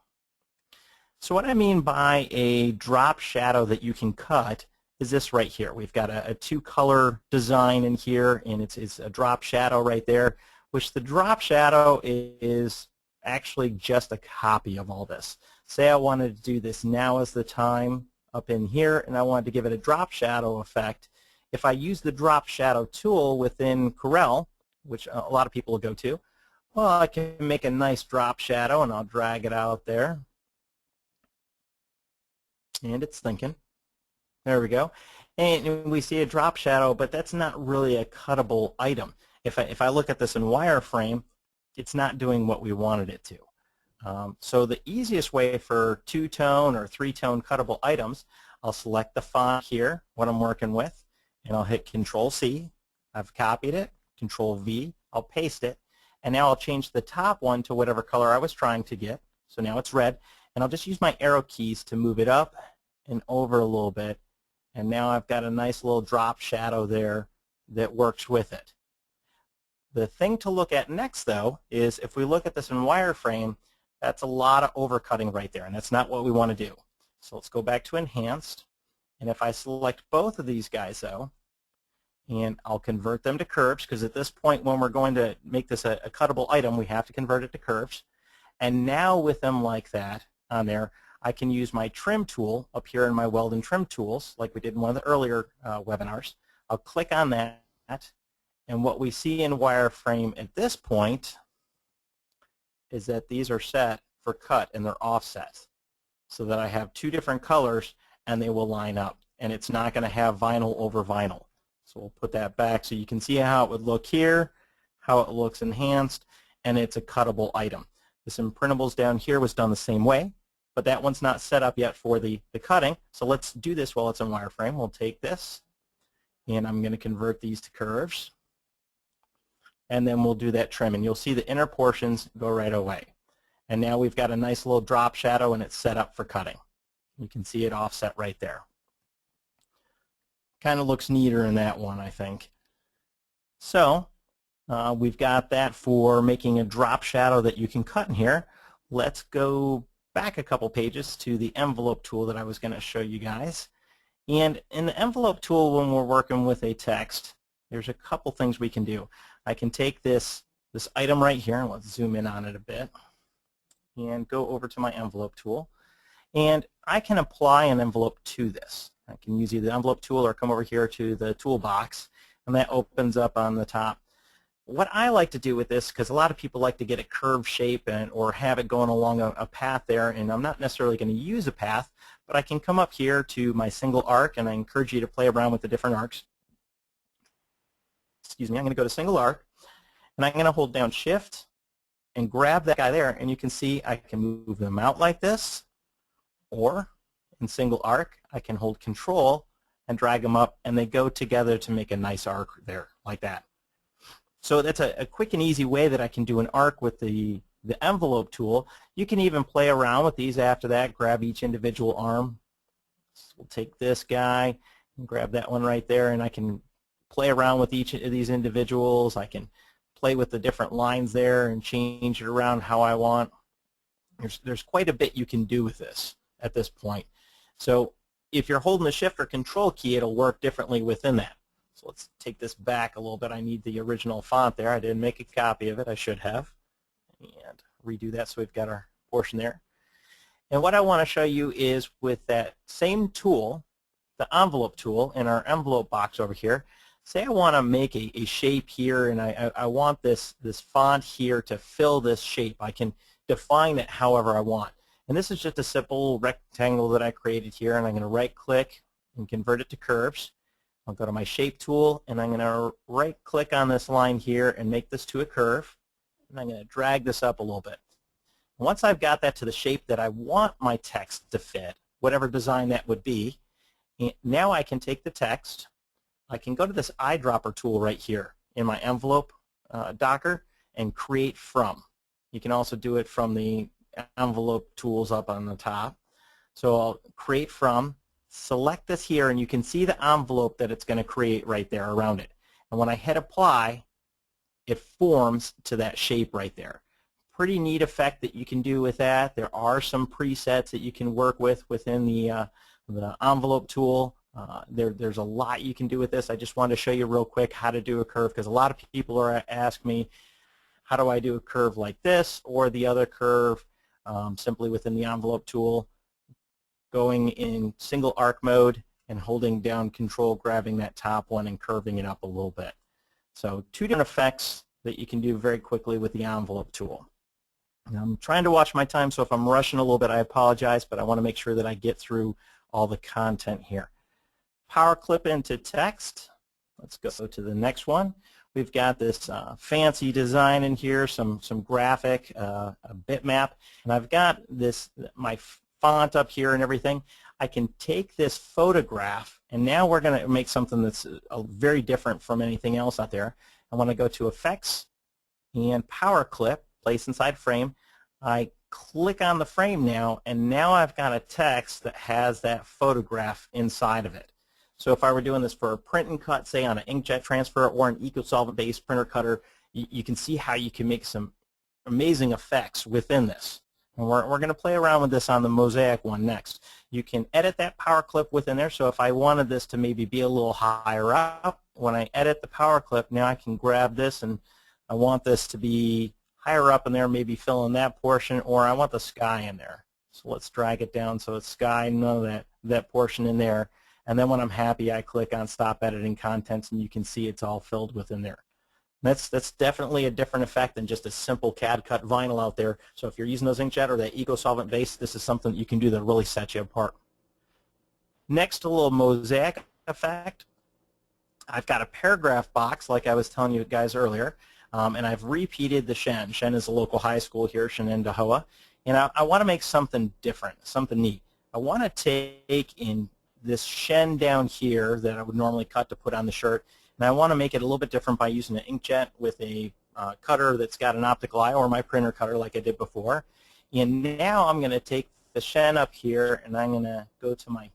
So what I mean by a drop shadow that you can cut is this right here. We've got a two-color design in here, and it's a drop shadow right there, which the drop shadow is actually just a copy of all this. Say I wanted to do this now is the time up in here, and I wanted to give it a drop shadow effect. If I use the drop shadow tool within Corel, which a lot of people will go to, well, I can make a nice drop shadow, and I'll drag it out there. And it's thinking. There we go. And we see a drop shadow, but that's not really a cuttable item. If I look at this in wireframe, it's not doing what we wanted it to. So the easiest way for two-tone or three-tone cuttable items, I'll select the font here, what I'm working with, and I'll hit Control-C. I've copied it, Control-V, I'll paste it, and now I'll change the top one to whatever color I was trying to get. So now it's red, and I'll just use my arrow keys to move it up and over a little bit, and now I've got a nice little drop shadow there that works with it. The thing to look at next, though, is if we look at this in wireframe, that's a lot of overcutting right there, and that's not what we want to do. So let's go back to Enhanced, and if I select both of these guys, though, and I'll convert them to curves, because at this point when we're going to make this a cuttable item, we have to convert it to curves. And now with them like that on there, I can use my trim tool up here in my weld and trim tools, like we did in one of the earlier webinars. I'll click on that, and what we see in wireframe at this point is that these are set for cut and they're offset, so that I have two different colors and they will line up, and it's not going to have vinyl over vinyl. So we'll put that back so you can see how it would look here, how it looks enhanced, and it's a cuttable item. This imprintables down here was done the same way, but that one's not set up yet for the cutting. So let's do this while it's in wireframe. We'll take this, and I'm going to convert these to curves, and then we'll do that trim, and you'll see the inner portions go right away. And now we've got a nice little drop shadow, and it's set up for cutting. You can see it offset right there. Kind of looks neater in that one, I think. So we've got that for making a drop shadow that you can cut in here. Let's go back a couple pages to the envelope tool that I was going to show you guys. And in the envelope tool, when we're working with a text, there's a couple things we can do. I can take this item right here, and let's zoom in on it a bit, and go over to my envelope tool. And I can apply an envelope to this. I can use either the envelope tool or come over here to the toolbox, and that opens up on the top. What I like to do with this, because a lot of people like to get a curved shape or have it going along a path there, and I'm not necessarily going to use a path, but I can come up here to my single arc, and I encourage you to play around with the different arcs. Excuse me, I'm going to go to single arc, and I'm going to hold down Shift and grab that guy there, and you can see I can move them out like this, or in single arc, I can hold Control and drag them up, and they go together to make a nice arc there, like that. So that's a quick and easy way that I can do an arc with the envelope tool. You can even play around with these after that, grab each individual arm. So we'll take this guy and grab that one right there, and I can play around with each of these individuals. I can play with the different lines there and change it around how I want. There's quite a bit you can do with this at this point. So if you're holding the Shift or Control key, it'll work differently within that. So let's take this back a little bit. I need the original font there. I didn't make a copy of it. I should have. And redo that so we've got our portion there. And what I want to show you is with that same tool, the envelope tool in our envelope box over here, say I want to make a shape here, and I want this font here to fill this shape. I can define it however I want. And this is just a simple rectangle that I created here, and I'm going to right-click and convert it to curves. I'll go to my shape tool, and I'm going to right-click on this line here and make this to a curve. And I'm going to drag this up a little bit. Once I've got that to the shape that I want my text to fit, whatever design that would be, now I can take the text. I can go to this eyedropper tool right here in my envelope docker and create from. You can also do it from the envelope tools up on the top. So I'll create from, select this here, and you can see the envelope that it's going to create right there around it. And when I hit apply, it forms to that shape right there. Pretty neat effect that you can do with that. There are some presets that you can work with within the envelope tool. There's a lot you can do with this. I just wanted to show you real quick how to do a curve, because a lot of people are ask me, how do I do a curve like this or the other curve simply within the envelope tool, going in single arc mode and holding down control, grabbing that top one and curving it up a little bit. So two different effects that you can do very quickly with the envelope tool. Now, I'm trying to watch my time, so if I'm rushing a little bit, I apologize, but I want to make sure that I get through all the content here. Power clip into text. Let's go to the next one. We've got this fancy design in here, some graphic, a bitmap, and I've got this my font up here and everything. I can take this photograph, and now we're going to make something that's very different from anything else out there. I want to go to Effects and Power Clip, place inside frame. I click on the frame now, and now I've got a text that has that photograph inside of it. So if I were doing this for a print and cut, say on an inkjet transfer or an eco-solvent-based printer cutter, you can see how you can make some amazing effects within this. And we're going to play around with this on the mosaic one next. You can edit that power clip within there. So if I wanted this to maybe be a little higher up, when I edit the power clip, now I can grab this, and I want this to be higher up in there, maybe fill in that portion, or I want the sky in there. So let's drag it down so it's sky, none of that portion in there. And then when I'm happy, I click on Stop Editing Contents, and you can see it's all filled within there. That's definitely a different effect than just a simple CAD cut vinyl out there. So if you're using those inkjet or that eco-solvent base, this is something that you can do that really sets you apart. Next, a little mosaic effect. I've got a paragraph box, like I was telling you guys earlier, and I've repeated the Shen. Shen is a local high school here, Shenandoah, and I want to make something different, something neat. I want to take in this Shen down here that I would normally cut to put on the shirt, and I want to make it a little bit different by using an inkjet with a cutter that's got an optical eye, or my printer cutter like I did before. And now I'm going to take the Shen up here, and I'm going to go to my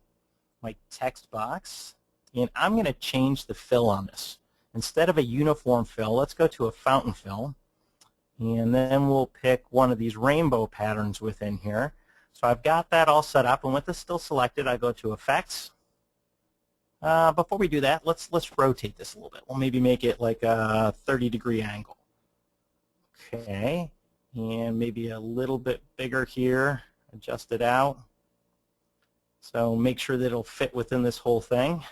text box, and I'm going to change the fill on this. Instead of a uniform fill, let's go to a fountain fill, and then we'll pick one of these rainbow patterns within here. So I've got that all set up, and with this still selected, I go to Effects. Before we do that, let's rotate this a little bit. We'll maybe make it like a 30-degree angle. Okay, and maybe a little bit bigger here. Adjust it out. So make sure that it'll fit within this whole thing.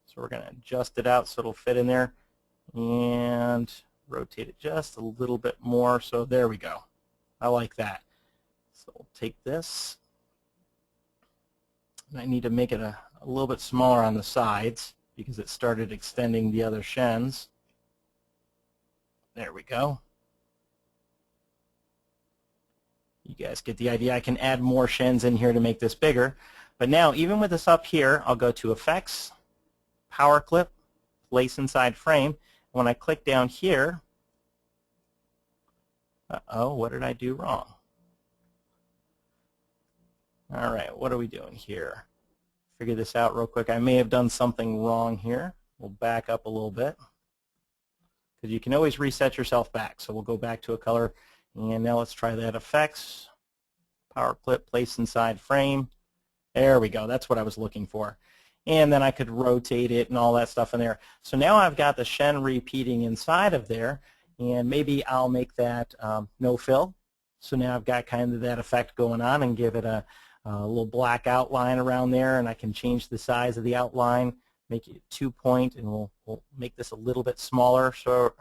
So we're going to adjust it out so it'll fit in there, and rotate it just a little bit more. So there we go. I like that. So we'll take this, and I need to make it a little bit smaller on the sides because it started extending the other Shens. There we go. You guys get the idea. I can add more Shens in here to make this bigger. But now, even with this up here, I'll go to Effects, Power Clip, Place Inside Frame. When I click down here, uh-oh, what did I do wrong? All right, what are we doing here? Figure this out real quick. I may have done something wrong here. We'll back up a little bit, because you can always reset yourself back. So we'll go back to a color, and now let's try that. Effects, Power Clip, Place Inside Frame. There we go. That's what I was looking for. and then I could rotate it and all that stuff in there. So now I've got the Shen repeating inside of there, and maybe I'll make that no fill. So now I've got kind of that effect going on and give it a little black outline around there, and I can change the size of the outline, make it 2-point, and we'll make this a little bit smaller. So,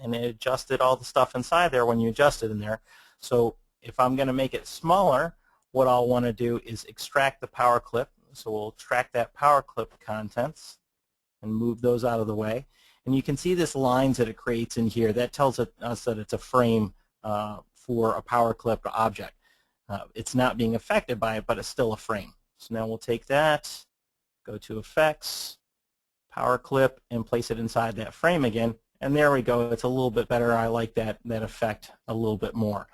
and it adjusted all the stuff inside there when you adjust it in there. So if I'm going to make it smaller, what I'll want to do is extract the power clip. So we'll extract that power clip contents and move those out of the way. And you can see this lines that it creates in here. That tells us that it's a frame for a power clip object. It's not being affected by it, but it's still a frame. So now we'll take that, go to Effects, Power Clip, and place it inside that frame again. And there we go. It's a little bit better. I like that effect a little bit more.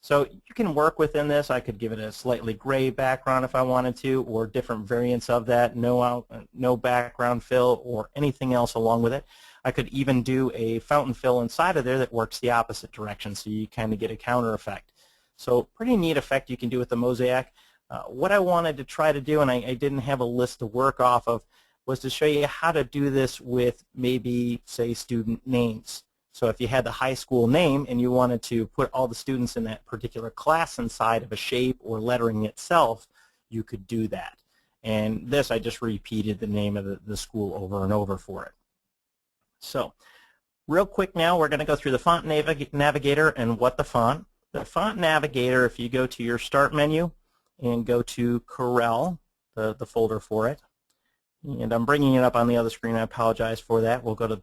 So you can work within this. I could give it a slightly gray background if I wanted to, or different variants of that, no background fill or anything else along with it. I could even do a fountain fill inside of there that works the opposite direction, so you kind of get a counter effect. So pretty neat effect you can do with the mosaic. What I wanted to try to do, and I didn't have a list to work off of, was to show you how to do this with maybe, say, student names. So if you had the high school name and you wanted to put all the students in that particular class inside of a shape or lettering itself, you could do that. And this, I just repeated the name of the school over and over for it. So real quick now, we're going to go through the font navigator and what the font. The font navigator, if you go to your Start menu and go to Corel, the folder for it, and I'm bringing it up on the other screen. I apologize for that. We'll go to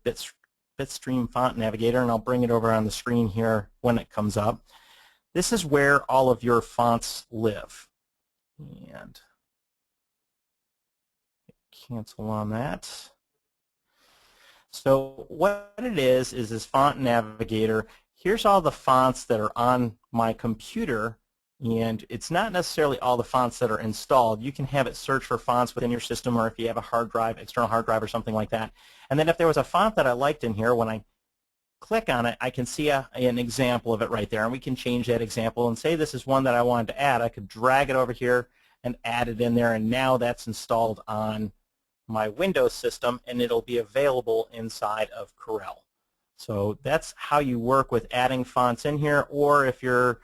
Bitstream Font Navigator, and I'll bring it over on the screen here when it comes up. This is where all of your fonts live. And cancel on that. So what it is this Font Navigator. Here's all the fonts that are on my computer, and it's not necessarily all the fonts that are installed. You can have it search for fonts within your system, or if you have a hard drive, external hard drive or something like that. And then if there was a font that I liked in here, when I click on it, I can see an example of it right there, and we can change that example and say this is one that I wanted to add. I could drag it over here and add it in there, and now that's installed on my Windows system, and it'll be available inside of Corel. So that's how you work with adding fonts in here, or if you're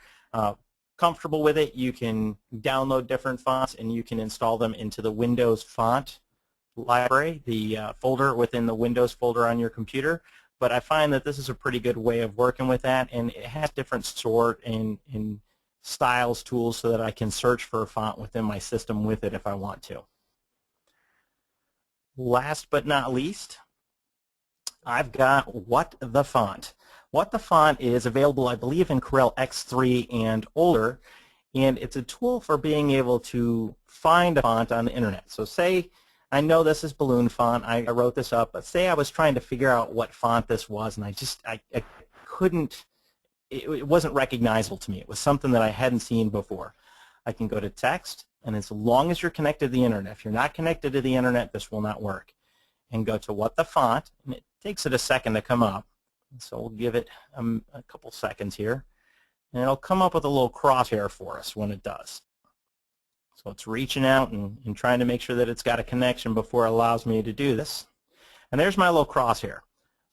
comfortable with it, you can download different fonts and you can install them into the Windows font library, the folder within the Windows folder on your computer. But I find that this is a pretty good way of working with that, and it has different sort and styles tools so that I can search for a font within my system with it if I want to. Last but not least, I've got What the Font. What the Font is available, I believe, in Corel X3 and older, and it's a tool for being able to find a font on the internet. So say, I know this is balloon font, I wrote this up, but say I was trying to figure out what font this was, and I couldn't, it wasn't recognizable to me. It was something that I hadn't seen before. I can go to Text, and as long as you're connected to the internet, if you're not connected to the internet, this will not work. And go to What the Font, and it takes it a second to come up. So we'll give it a couple seconds here, and it'll come up with a little crosshair for us when it does. So it's reaching out and trying to make sure that it's got a connection before it allows me to do this. And there's my little crosshair.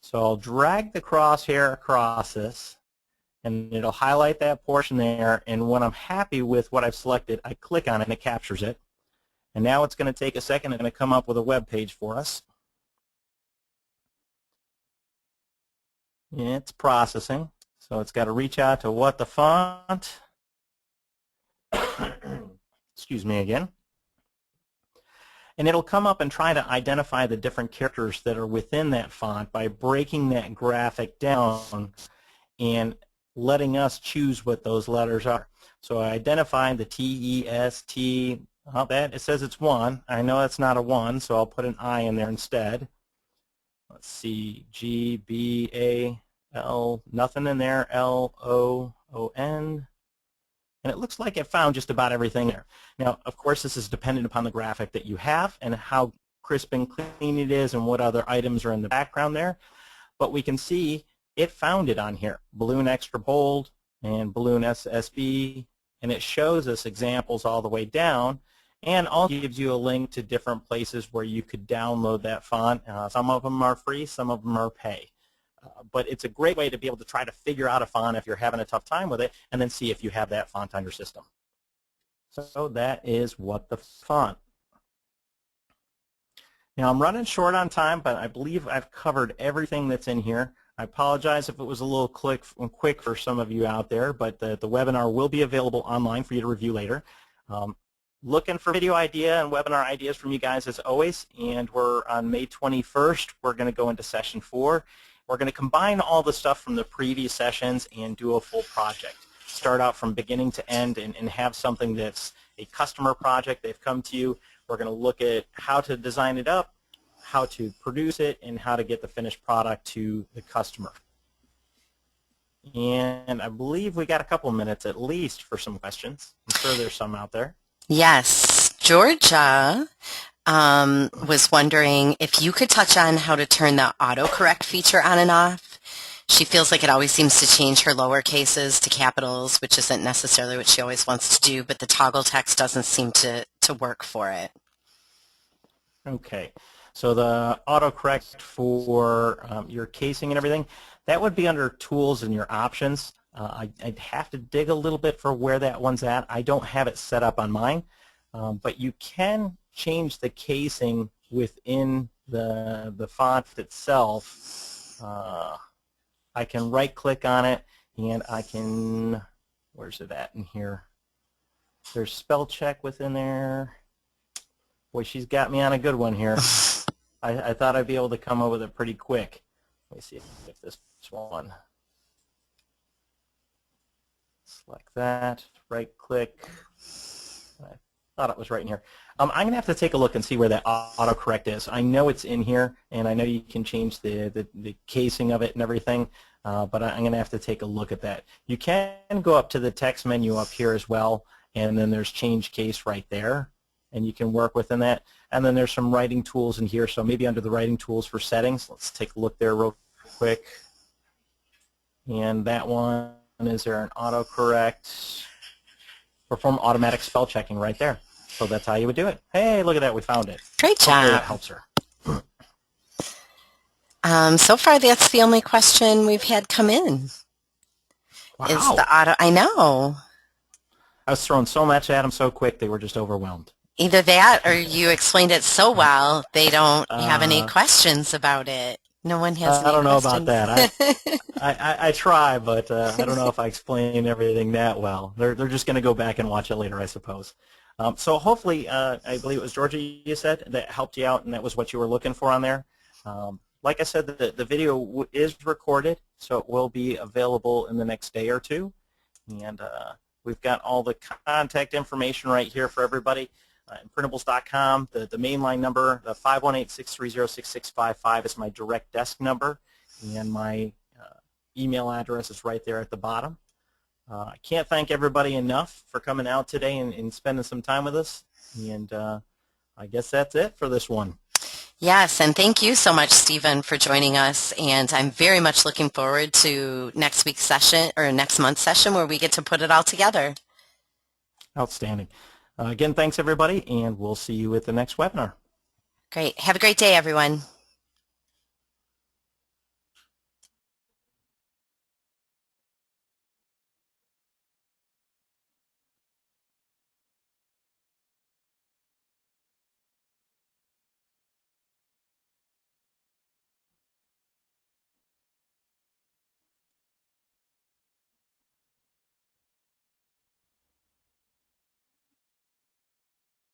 So I'll drag the crosshair across this, and it'll highlight that portion there, and when I'm happy with what I've selected, I click on it and it captures it. And now it's going to take a second and come up with a web page for us. It's processing, so it's got to reach out to What the Font. Excuse me again. And it'll come up and try to identify the different characters that are within that font by breaking that graphic down and letting us choose what those letters are. So I identified the T, E, S, T. Oh, that it says it's 1. I know it's not a 1, so I'll put an I in there instead. Let's see, G, B, A, L, nothing in there, L, O, O, N. And it looks like it found just about everything there. Now, of course, this is dependent upon the graphic that you have and how crisp and clean it is and what other items are in the background there. But we can see it found it on here, balloon extra bold and balloon SSB, and it shows us examples all the way down. and also gives you a link to different places where you could download that font. Some of them are free, some of them are pay. But it's a great way to be able to try to figure out a font if you're having a tough time with it, and then see if you have that font on your system. So that is What the Font. Now I'm running short on time, but I believe I've covered everything that's in here. I apologize if it was a little quick for some of you out there, but the webinar will be available online for you to review later. Looking for video idea and webinar ideas from you guys as always, and we're on May 21st. We're going to go into session 4. We're going to combine all the stuff from the previous sessions and do a full project. Start out from beginning to end and have something that's a customer project. They've come to you. We're going to look at how to design it up, how to produce it, and how to get the finished product to the customer. And I believe we got a couple minutes at least for some questions. I'm sure there's some out there. Yes. Georgia was wondering if you could touch on how to turn the autocorrect feature on and off. She feels like it always seems to change her lower cases to capitals, which isn't necessarily what she always wants to do, but the toggle text doesn't seem to work for it. Okay. So the autocorrect for your casing and everything, that would be under Tools and your Options. I'd have to dig a little bit for where that one's at. I don't have it set up on mine, but you can change the casing within the font itself. I can right-click on it, and I can, where's it at in here? There's spell check within there. Boy, she's got me on a good one here. I thought I'd be able to come up with it pretty quick. Let me see if this one. Select that, right-click. I thought it was right in here. I'm going to have to take a look and see where that autocorrect is. I know it's in here, and I know you can change the casing of it and everything, but I'm going to have to take a look at that. You can go up to the text menu up here as well, and then there's Change Case right there, and you can work within that. And then there's some writing tools in here, so maybe under the writing tools for settings, let's take a look there real quick. And that one, is there an autocorrect? Perform automatic spell checking right there. So that's how you would do it. Hey, look at that, we found it. Great job. Hopefully that helps her. So far, that's the only question we've had come in. Wow. Is the auto? I know. I was throwing so much at them so quick, they were just overwhelmed. Either that, or you explained it so well, they don't have any questions about it. No one has any I don't know questions. about that. I try, but I don't know if I explain everything that well. They're just going to go back and watch it later, I suppose. So hopefully, I believe it was Georgia you said, that helped you out, and that was what you were looking for on there. Like I said, the video is recorded, so it will be available in the next day or two. And we've got all the contact information right here for everybody. Printables.com, the mainline number, the 518-630-6655 is my direct desk number, and my email address is right there at the bottom. I can't thank everybody enough for coming out today and spending some time with us, and I guess that's it for this one. Yes, and thank you so much, Stephen, for joining us, and I'm very much looking forward to next week's session, or next month's session, where we get to put it all together. Outstanding. Again, thanks everybody, and we'll see you at the next webinar. Great. Have a great day, everyone.